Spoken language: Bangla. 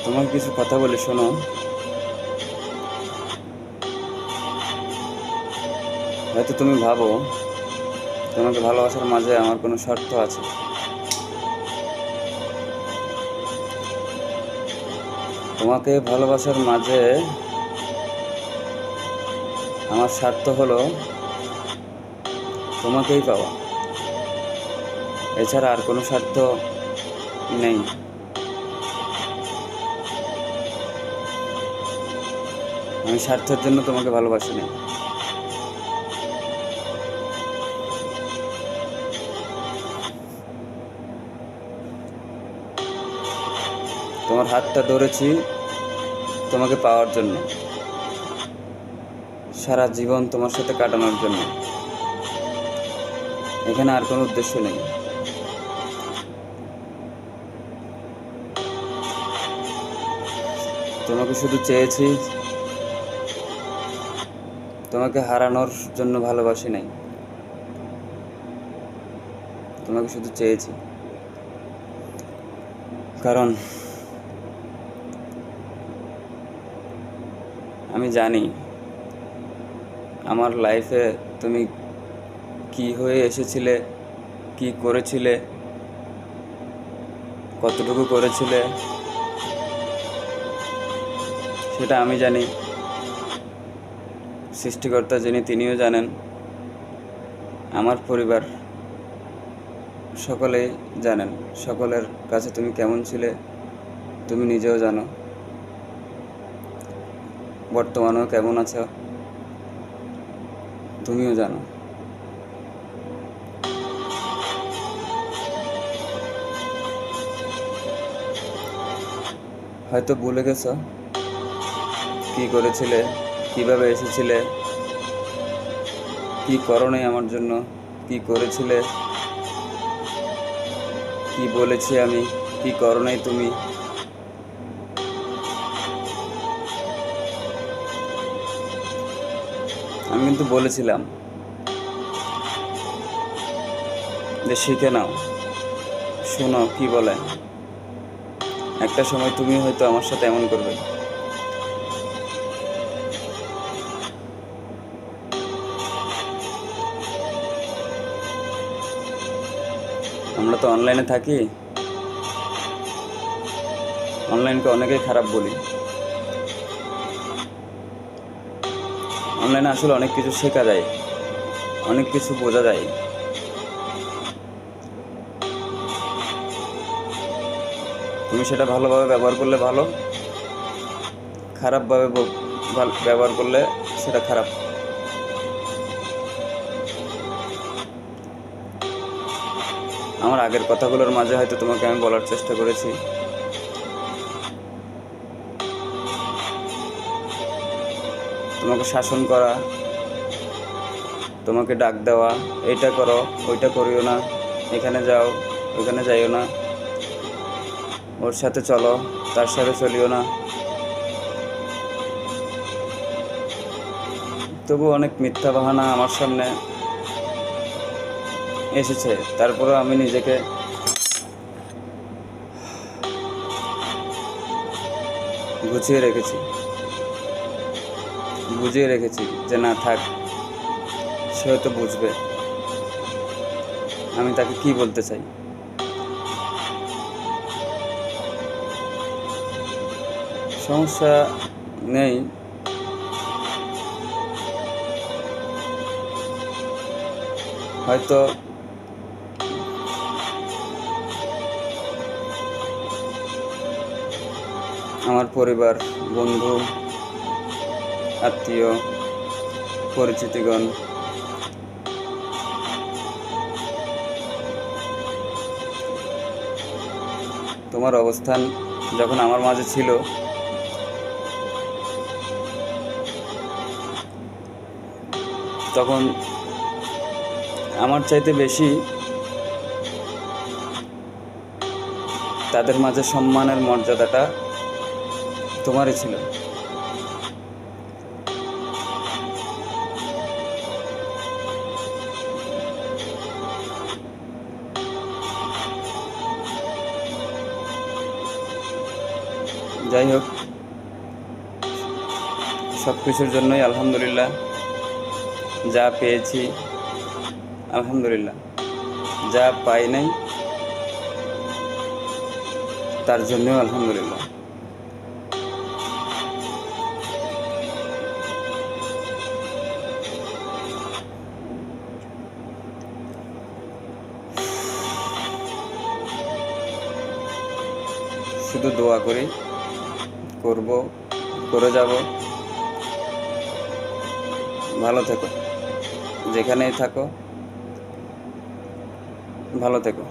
তোমাকে কিছু কথা বলি, শোনো। হয়তো তুমি ভাবো তোমাকে ভালোবাসার মাঝে আমার কোনো স্বার্থ আছে। তোমাকে ভালোবাসার মাঝে আমার স্বার্থ হলো তোমাকেই পাওয়া, এছাড়া আর কোনো স্বার্থ নেই। আমি স্বার্থের জন্য তোমাকে ভালোবাসি না। তোমার হাতটা ধরেছি তোমাকে পাওয়ার জন্য, সারা জীবন তোমার সাথে কাটানোর জন্য। এখানে আর কোনো উদ্দেশ্য নেই। তোমাকে শুধু চেয়েছি, তোমাকে হারানোর জন্য ভালোবাসি নাই। তোমাকে শুধু চেয়েছি, কারণ আমি জানি আমার লাইফে তুমি কি হয়ে এসেছিলে, কি করেছিলে, কতটুকু করেছিলে, সেটা আমি জানি। সৃষ্টিকর্তা যিনি, তিনিও জানেন। আমার পরিবার সকলেই জানেন। সকলের কাছে তুমি কেমন ছিলে তুমি নিজেও জানো, বর্তমানেও কেমন আছো তুমিও জানো। হয়তো ভুলে গেছো কি করেছিলে, কিভাবে এসেছিলে, কি করো নাই আমার জন্য, কি করেছিলে, কি বলেছি আমি, কি করো নাই তুমি। আমি কিন্তু বলেছিলাম যে শিখে নাও, শোনো কি বলে। একটা সময় তুমি হয়তো আমার সাথে এমন করবে। আমরা তো অনলাইনে থাকি, অনলাইনকে অনেকেই খারাপ বলি। অনলাইনে আসলে অনেক কিছু শেখা যায়, অনেক কিছু বোঝা যায়। তুমি সেটা ভালোভাবে ব্যবহার করলে ভালো, খারাপভাবে ব্যবহার করলে সেটা খারাপ। আমার আগের কথাগুলোর মাঝে হয়তো তোমাকে আমি বলার চেষ্টা করেছি, তোমাকে শাসন করা, তোমাকে ডাক দেওয়া, এইটা করো ওইটা করিও না, এখানে যাও ওইখানে যাইও না, ওর সাথে চলো তার সাথে চলিও না। তবু অনেক মিথ্যা বাহানা আমার সামনে এসেছে, তারপরেও আমি নিজেকে গুছিয়ে রেখেছি, বুঝিয়ে রেখেছি যে না থাক, সে হয়তো বুঝবে আমি তাকে কি বলতে চাই। সমস্যা নেই, হয়তো আমার পরিবার, বন্ধু, আত্মীয়, পরিচিতিগণ তোমার অবস্থান যখন আমার মাঝে ছিল, তখন আমার চাইতে বেশি তাদের মাঝে সম্মানের মর্যাদাটা তোমারই ছিল। যাই হোক, সব কিছুর জন্যই আলহামদুলিল্লাহ। যা পেয়েছি আলহামদুলিল্লাহ, যা পাই নাই তার জন্যও আলহামদুলিল্লাহ। শুধু দোয়া করি, করব, করে যাব। ভালো থেকো, যেখানেই থাকো ভালো থেকো।